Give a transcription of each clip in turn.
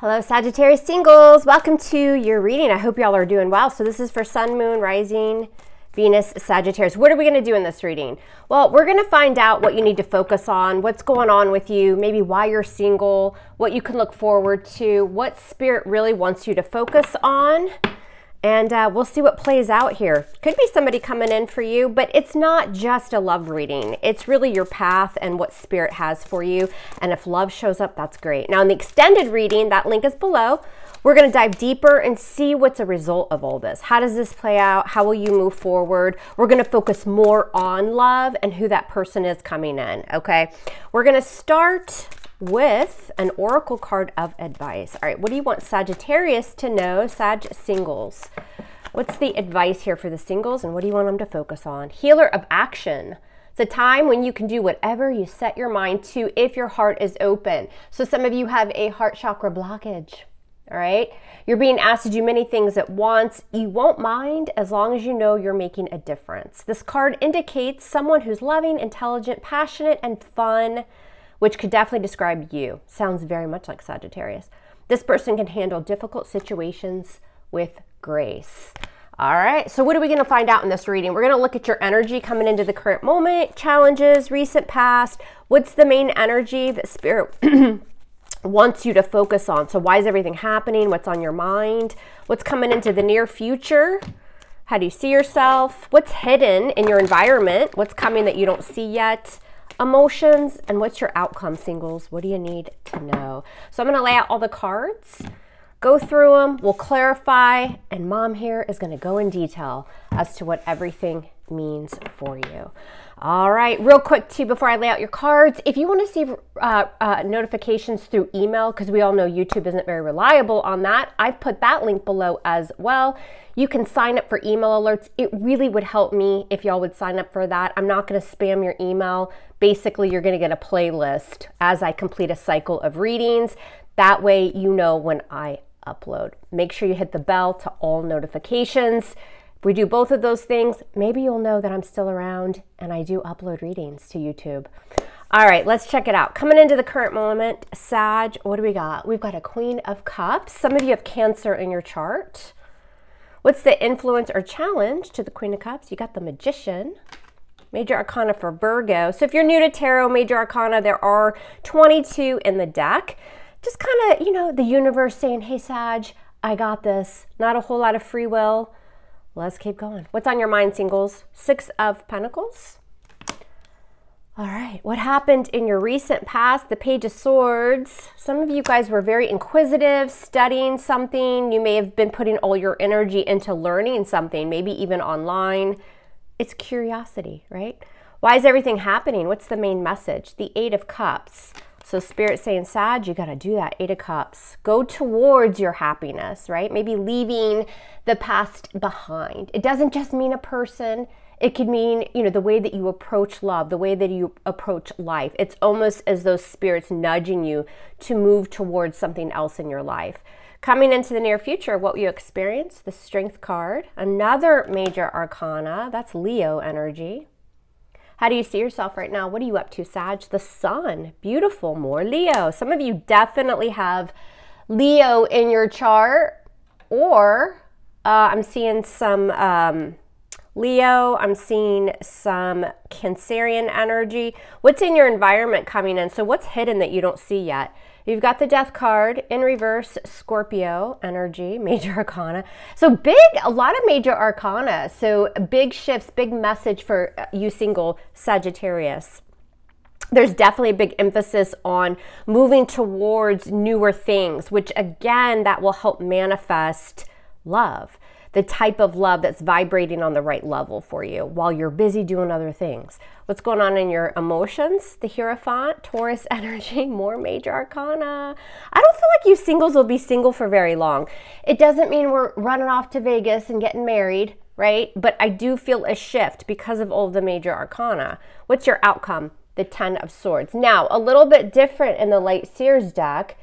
Hello, Sagittarius singles. Welcome to your reading. I hope y'all are doing well. So this is for Sun, Moon, Rising, Venus, Sagittarius. What are we going to do in this reading? Well, we're going to find out what you need to focus on, what's going on with you, maybe why you're single, what you can look forward to, what spirit really wants you to focus on. And we'll see what plays out here. Could be somebody coming in for you, but it's not just a love reading. It's really your path and what spirit has for you. And if love shows up, that's great. Now in the extended reading, that link is below. We're going to dive deeper and see what's a result of all this. How does this play out? How will you move forward? We're going to focus more on love and who that person is coming in, okay? We're going to start with an oracle card of advice. All right, what do you want Sagittarius to know? Sag singles. What's the advice here for the singles and what do you want them to focus on? Healer of action. It's a time when you can do whatever you set your mind to if your heart is open. So some of you have a heart chakra blockage. All right, you're being asked to do many things at once. You won't mind as long as you know you're making a difference. This card indicates someone who's loving, intelligent, passionate, and fun, which could definitely describe you. Sounds very much like Sagittarius. This person can handle difficult situations with grace. All right, so what are we going to find out in this reading? We're going to look at your energy coming into the current moment, challenges, recent past. What's the main energy that spirit wants you to focus on? So why is everything happening? What's on your mind? What's coming into the near future? How do you see yourself? What's hidden in your environment? What's coming that you don't see yet? Emotions, and what's your outcome, singles? What do you need to know? So I'm going to lay out all the cards, go through them, we'll clarify, and Mom here is going to go in detail as to what everything means for you. All right, real quick too, before I lay out your cards, if you want to receive notifications through email, because we all know YouTube isn't very reliable on that, I've put that link below as well. You can sign up for email alerts. It really would help me if y'all would sign up for that. I'm not going to spam your email. Basically, you're going to get a playlist as I complete a cycle of readings. That way you know when I upload. Make sure you hit the bell to all notifications. If we do both of those things, maybe you'll know that I'm still around and I do upload readings to YouTube. All right, let's check it out. Coming into the current moment, Sag, what do we got? We've got a Queen of Cups. Some of you have Cancer in your chart. What's the influence or challenge to the Queen of Cups? You got the Magician. Major Arcana for Virgo. So if you're new to Tarot, Major Arcana, there are 22 in the deck. Just kind of, you know, the universe saying, hey, Sag, I got this. Not a whole lot of free will. Let's keep going. What's on your mind, singles? Six of Pentacles. All right, what happened in your recent past? The Page of Swords. Some of you guys were very inquisitive, studying something. You may have been putting all your energy into learning something, maybe even online. It's curiosity, right? Why is everything happening? What's the main message? The Eight of Cups. So Spirit saying, Sag, you got to do that. Eight of Cups. Go towards your happiness, right? Maybe leaving the past behind. It doesn't just mean a person. It could mean, you know, the way that you approach love, the way that you approach life. It's almost as though Spirit's nudging you to move towards something else in your life. Coming into the near future, what you experience, the Strength card. Another Major Arcana, that's Leo energy. How do you see yourself right now? What are you up to, Sag? The Sun, beautiful, more Leo. Some of you definitely have Leo in your chart, or I'm seeing some Leo, I'm seeing some Cancerian energy. What's in your environment coming in? So what's hidden that you don't see yet? You've got the Death card in reverse, Scorpio energy, Major Arcana. So big, a lot of Major Arcana. So big shifts, big message for you single Sagittarius. There's definitely a big emphasis on moving towards newer things, which again, that will help manifest love. The type of love that's vibrating on the right level for you while you're busy doing other things. What's going on in your emotions? The Hierophant, Taurus energy, more Major Arcana. I don't feel like you singles will be single for very long. It doesn't mean we're running off to Vegas and getting married, right? But I do feel a shift because of all of the Major Arcana. What's your outcome? The Ten of Swords. Now, a little bit different in the Light Seers deck.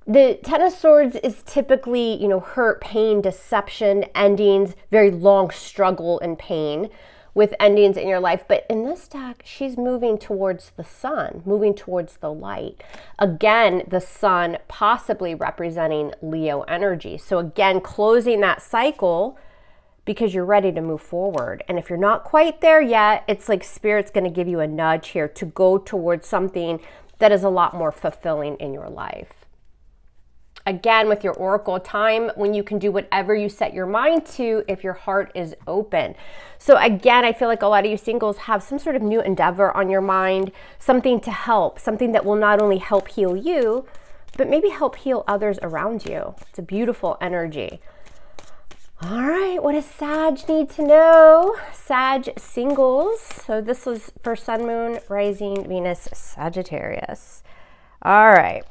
The Ten of Swords is typically, you know, hurt, pain, deception, endings, very long struggle and pain. with endings in your life. But in this deck, she's moving towards the sun, moving towards the light. Again, the sun possibly representing Leo energy. So again, closing that cycle because you're ready to move forward. And if you're not quite there yet, it's like Spirit's going to give you a nudge here to go towards something that is a lot more fulfilling in your life. Again, with your oracle, time when you can do whatever you set your mind to if your heart is open. So again, I feel like a lot of you singles have some sort of new endeavor on your mind, something to help, something that will not only help heal you, but maybe help heal others around you. It's a beautiful energy. All right, what does Sag need to know? Sag singles. So this was for Sun, Moon, Rising, Venus, Sagittarius. All right.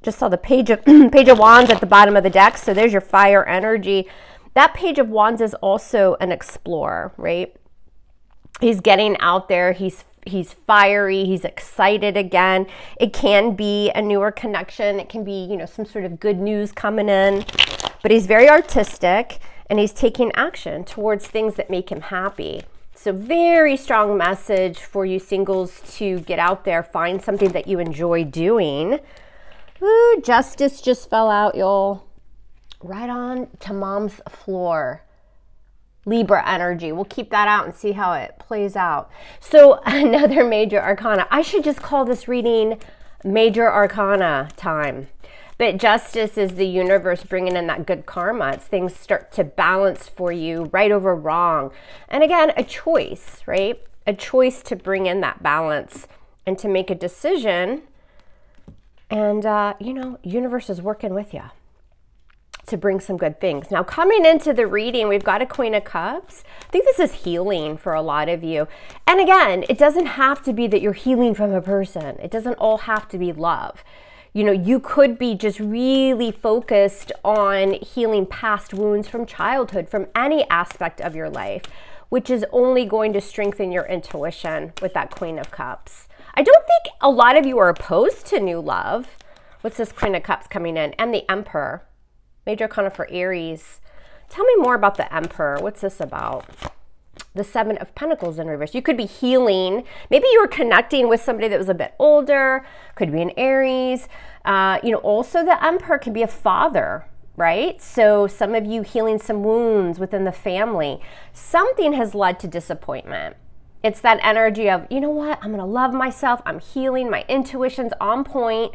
Just saw the page of Wands at the bottom of the deck. So there's your fire energy. That Page of Wands is also an explorer, right? He's getting out there. He's fiery. He's excited again. It can be a newer connection. It can be, you know, some sort of good news coming in. But he's very artistic and he's taking action towards things that make him happy. So very strong message for you singles to get out there, find something that you enjoy doing. Ooh, Justice just fell out, y'all. Right on to mom's floor. Libra energy. We'll keep that out and see how it plays out. So another major arcana. I should just call this reading major arcana time. But Justice is the universe bringing in that good karma. It's things start to balance for you, right over wrong. And again, a choice, right? A choice to bring in that balance and to make a decision. And, you know, universe is working with you to bring some good things. Now, coming into the reading, we've got a Queen of Cups. I think this is healing for a lot of you. And again, it doesn't have to be that you're healing from a person. It doesn't all have to be love. You know, you could be just really focused on healing past wounds from childhood, from any aspect of your life, which is only going to strengthen your intuition with that Queen of Cups. I don't think a lot of you are opposed to new love. What's this Queen of Cups coming in? And the Emperor. Major arcana for Aries. Tell me more about the Emperor. What's this about? The Seven of Pentacles in reverse. You could be healing. Maybe you were connecting with somebody that was a bit older. Could be an Aries. You know, also the Emperor can be a father, right? So some of you healing some wounds within the family. Something has led to disappointment. It's that energy of, you know what, I'm going to love myself. I'm healing. My intuition's on point.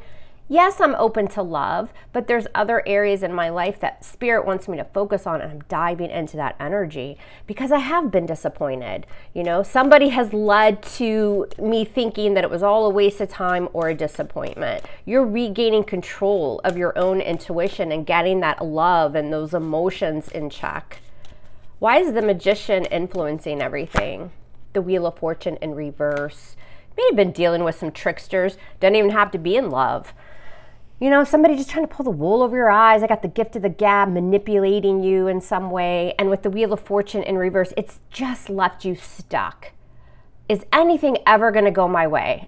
Yes, I'm open to love, but there's other areas in my life that Spirit wants me to focus on, and I'm diving into that energy because I have been disappointed. You know, somebody has led to me thinking that it was all a waste of time or a disappointment. You're regaining control of your own intuition and getting that love and those emotions in check. Why is the Magician influencing everything? The Wheel of Fortune in reverse. You may have been dealing with some tricksters. Doesn't even have to be in love. You know, somebody just trying to pull the wool over your eyes. I got the gift of the gab, manipulating you in some way. And with the Wheel of Fortune in reverse, it's just left you stuck. Is anything ever going to go my way?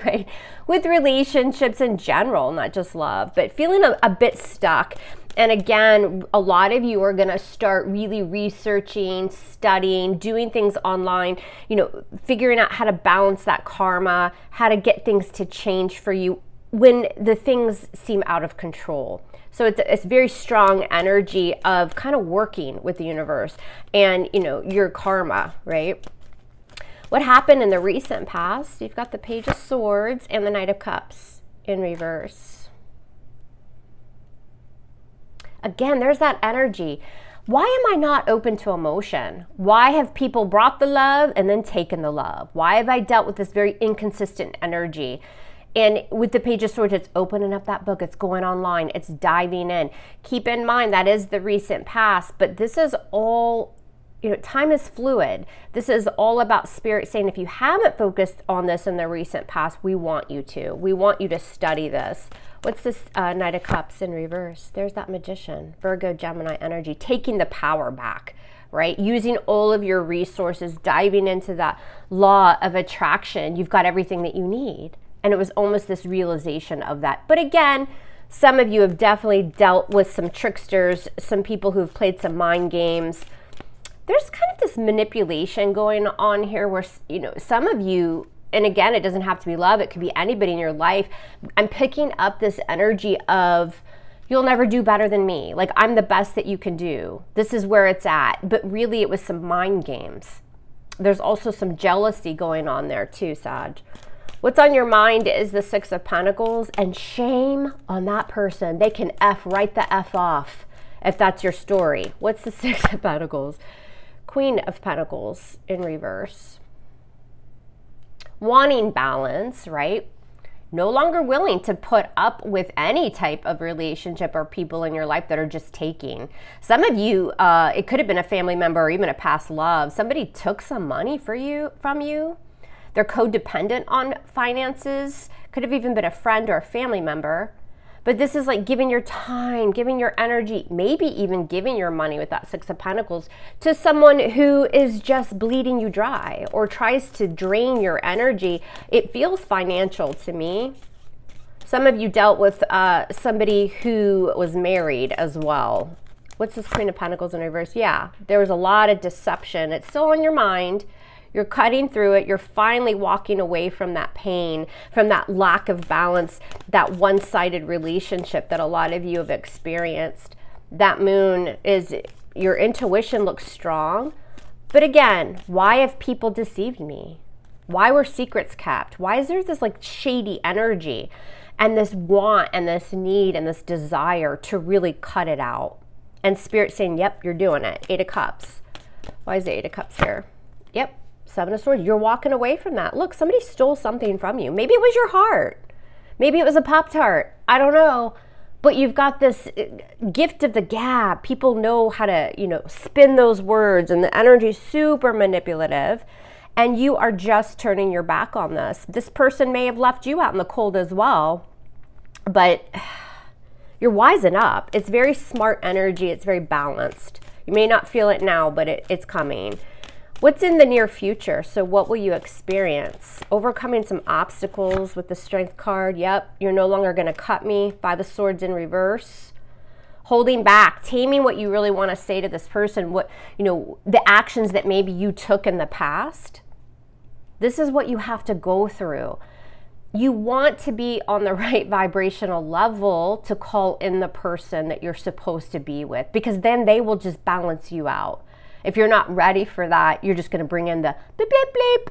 Right? With relationships in general, not just love, but feeling a bit stuck. And again, a lot of you are going to start really researching, studying, doing things online, you know, figuring out how to balance that karma, how to get things to change for you when the things seem out of control. So it's very strong energy of kind of working with the universe and, you know, your karma, right? What happened in the recent past? You've got the Page of Swords and the Knight of Cups in reverse. Again, there's that energy. Why am I not open to emotion? Why have people brought the love and then taken the love? Why have I dealt with this very inconsistent energy? And with the Page of Swords, it's opening up that book. It's going online. It's diving in. Keep in mind, that is the recent past, but this is all, you know, time is fluid. This is all about Spirit saying, if you haven't focused on this in the recent past, we want you to. We want you to study this. What's this Knight of Cups in reverse? There's that Magician, Virgo, Gemini energy, taking the power back, right? Using all of your resources, diving into that law of attraction. You've got everything that you need. And it was almost this realization of that. But again, some of you have definitely dealt with some tricksters, some people who've played some mind games. there's kind of this manipulation going on here where, you know, some of you, and again, it doesn't have to be love, it could be anybody in your life. I'm picking up this energy of, you'll never do better than me. Like, I'm the best that you can do. This is where it's at. But really, it was some mind games. There's also some jealousy going on there too, Sag. What's on your mind is the Six of Pentacles, and shame on that person. They can write the F off if that's your story. What's the Six of Pentacles? Queen of Pentacles in reverse. Wanting balance, right? No longer willing to put up with any type of relationship or people in your life that are just taking. Some of you, it could have been a family member or even a past love. Somebody took some money from you. They're codependent on finances. Could have even been a friend or a family member. But this is like giving your time, giving your energy, maybe even giving your money with that Six of Pentacles to someone who is just bleeding you dry or tries to drain your energy. It feels financial to me. Some of you dealt with somebody who was married as well. What's this Queen of Pentacles in reverse? Yeah, there was a lot of deception. It's still on your mind. You're cutting through it. You're finally walking away from that pain, from that lack of balance, that one-sided relationship that a lot of you have experienced. That moon is, your intuition looks strong. But again, why have people deceived me? Why were secrets kept? Why is there this like shady energy and this want and this need and this desire to really cut it out? And Spirit saying, yep, you're doing it. Eight of Cups. Why is the Eight of Cups here? Yep. Seven of Swords. You're walking away from that. Look, somebody stole something from you. Maybe it was your heart. Maybe it was a Pop-Tart. I don't know. But you've got this gift of the gab. People know how to, you know, spin those words, and the energy is super manipulative. And you are just turning your back on this. This person may have left you out in the cold as well. But you're wising up. It's very smart energy. It's very balanced. You may not feel it now, but it's coming. What's in the near future? So what will you experience? Overcoming some obstacles with the Strength card. Yep, you're no longer going to cut me. Five of Swords in reverse. Holding back, taming what you really want to say to this person. What, you know, the actions that maybe you took in the past. This is what you have to go through. You want to be on the right vibrational level to call in the person that you're supposed to be with, because then they will just balance you out. If you're not ready for that, you're just going to bring in the bleep, bleep, bleep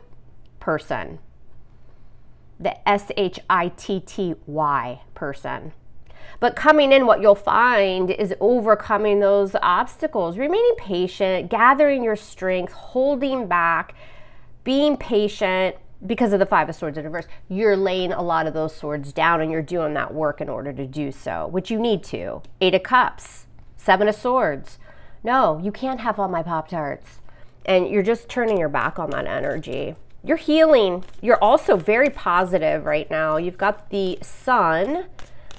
person. The SHITTY person. But coming in, what you'll find is overcoming those obstacles, remaining patient, gathering your strength, holding back, being patient. Because of the Five of Swords in reverse, you're laying a lot of those swords down, and you're doing that work in order to do so, which you need to. Eight of Cups, Seven of Swords. No, you can't have all my Pop-Tarts. And you're just turning your back on that energy. You're healing. You're also very positive right now. You've got the Sun,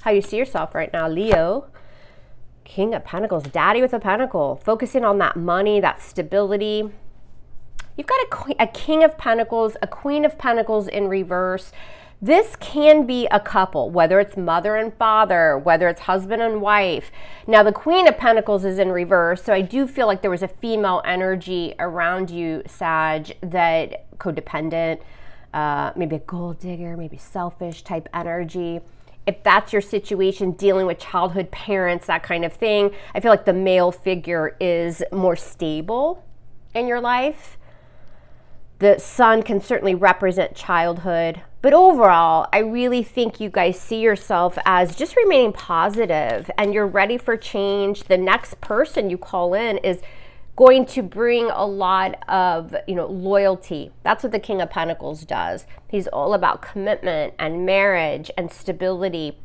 how you see yourself right now, Leo. King of Pentacles, Daddy with a Pentacle, focusing on that money, that stability. You've got a King of Pentacles, a Queen of Pentacles in reverse. This can be a couple, whether it's mother and father, whether it's husband and wife. Now, the Queen of Pentacles is in reverse, so I do feel like there was a female energy around you, Sag, that codependent, maybe a gold digger, maybe selfish type energy. If that's your situation, dealing with childhood parents, that kind of thing, I feel like the male figure is more stable in your life. The Sun can certainly represent childhood. But overall, I really think you guys see yourself as just remaining positive, and you're ready for change. The next person you call in is going to bring a lot of, you know, loyalty. That's what the King of Pentacles does. He's all about commitment and marriage and stability.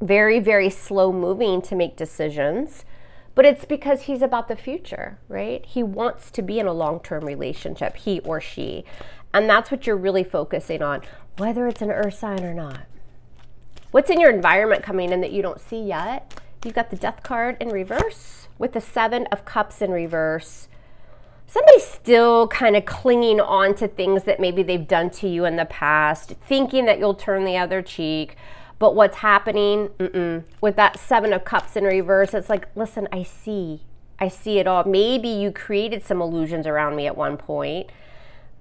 Very, very slow moving to make decisions. But it's because he's about the future, right? He wants to be in a long-term relationship, he or she. And that's what you're really focusing on, whether it's an earth sign or not. What's in your environment coming in that you don't see yet? You've got the Death card in reverse with the Seven of Cups in reverse. Somebody's still kind of clinging on to things that maybe they've done to you in the past, thinking that you'll turn the other cheek. But what's happening with that Seven of Cups in reverse, it's like, listen, I see. I see it all. Maybe you created some illusions around me at one point,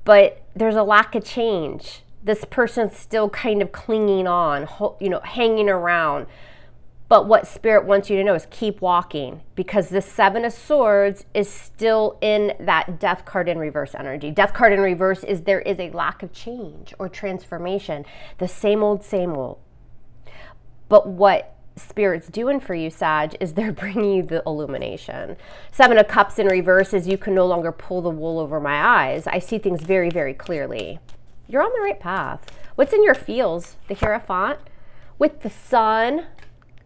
but there's a lack of change. This person's still kind of clinging on, you know, hanging around. But what Spirit wants you to know is keep walking, because the Seven of Swords is still in that Death card in reverse energy. Death card in reverse is there is a lack of change or transformation. The same old, same old. But what Spirit's doing for you, Sag, is they're bringing you the illumination. Seven of Cups in reverse is you can no longer pull the wool over my eyes. I see things very, very clearly. You're on the right path. What's in your feels? The Hierophant with the Sun.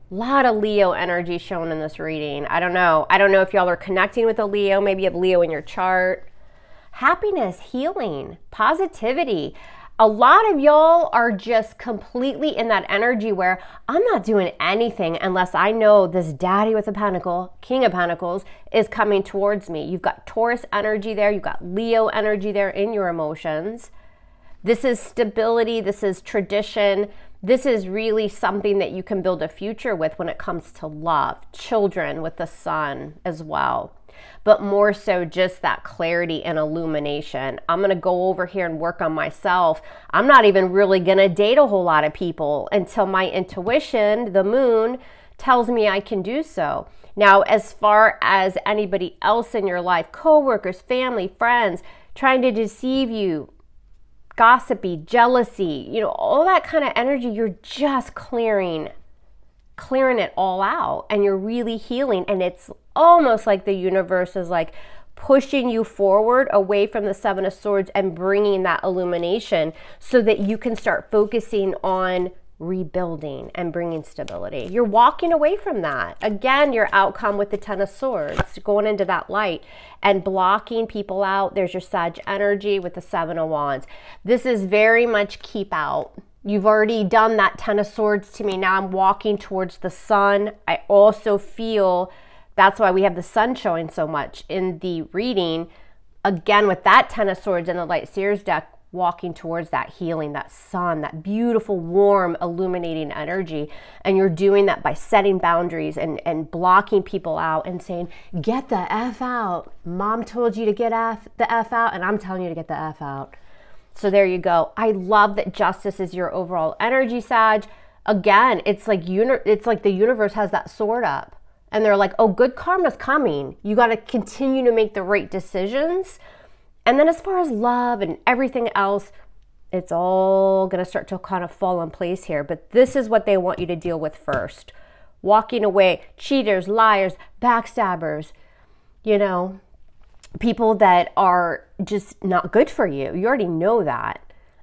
A lot of Leo energy shown in this reading. I don't know if y'all are connecting with a Leo. Maybe you have Leo in your chart. Happiness, healing, positivity. A lot of y'all are just completely in that energy where I'm not doing anything unless I know this Daddy with a Pentacle, King of Pentacles, is coming towards me. You've got Taurus energy there. You've got Leo energy there in your emotions. This is stability. This is tradition. This is really something that you can build a future with when it comes to love, children with the Sun as well. But more so just that clarity and illumination. I'm going to go over here and work on myself. I'm not even really going to date a whole lot of people until my intuition, the moon, tells me I can do so. Now, as far as anybody else in your life, coworkers, family, friends, trying to deceive you, gossipy, jealousy, you know, all that kind of energy, you're just clearing it all out, and you're really healing. And it's almost like the universe is like pushing you forward away from the Seven of Swords and bringing that illumination so that you can start focusing on rebuilding and bringing stability. You're walking away from that. Again, your outcome with the Ten of Swords, going into that light and blocking people out. There's your Sag energy with the Seven of Wands. This is very much keep out. You've already done that Ten of Swords to me. Now I'm walking towards the Sun. I also feel that's why we have the Sun showing so much in the reading. Again, with that Ten of Swords in the Light Seers deck, walking towards that healing, that Sun, that beautiful, warm, illuminating energy. And you're doing that by setting boundaries and blocking people out and saying, get the F out. Mom told you to get the F out, and I'm telling you to get the F out. So there you go. I love that justice is your overall energy, Sag. Again, it's like the universe has that sword up. And they're like, oh, good karma's coming. You got to continue to make the right decisions. And then as far as love and everything else, it's all going to start to kind of fall in place here. But this is what they want you to deal with first. Walking away, cheaters, liars, backstabbers, you know, people that are just not good for you. You already know that.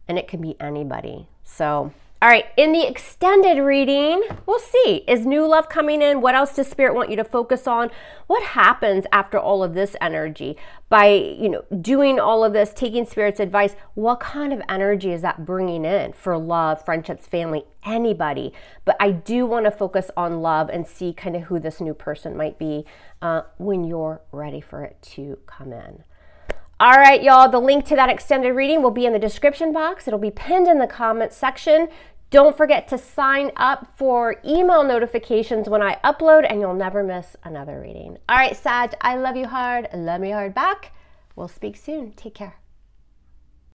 And it can be anybody. So, all right, in the extended reading, we'll see. Is new love coming in? What else does Spirit want you to focus on? What happens after all of this energy? By, you know, doing all of this, taking Spirit's advice, what kind of energy is that bringing in for love, friendships, family, anybody? But I do want to focus on love and see kind of who this new person might be when you're ready for it to come in. All right, y'all, the link to that extended reading will be in the description box. It'll be pinned in the comments section. Don't forget to sign up for email notifications when I upload, and you'll never miss another reading. All right, Sag, I love you hard. Love me hard back. We'll speak soon. Take care.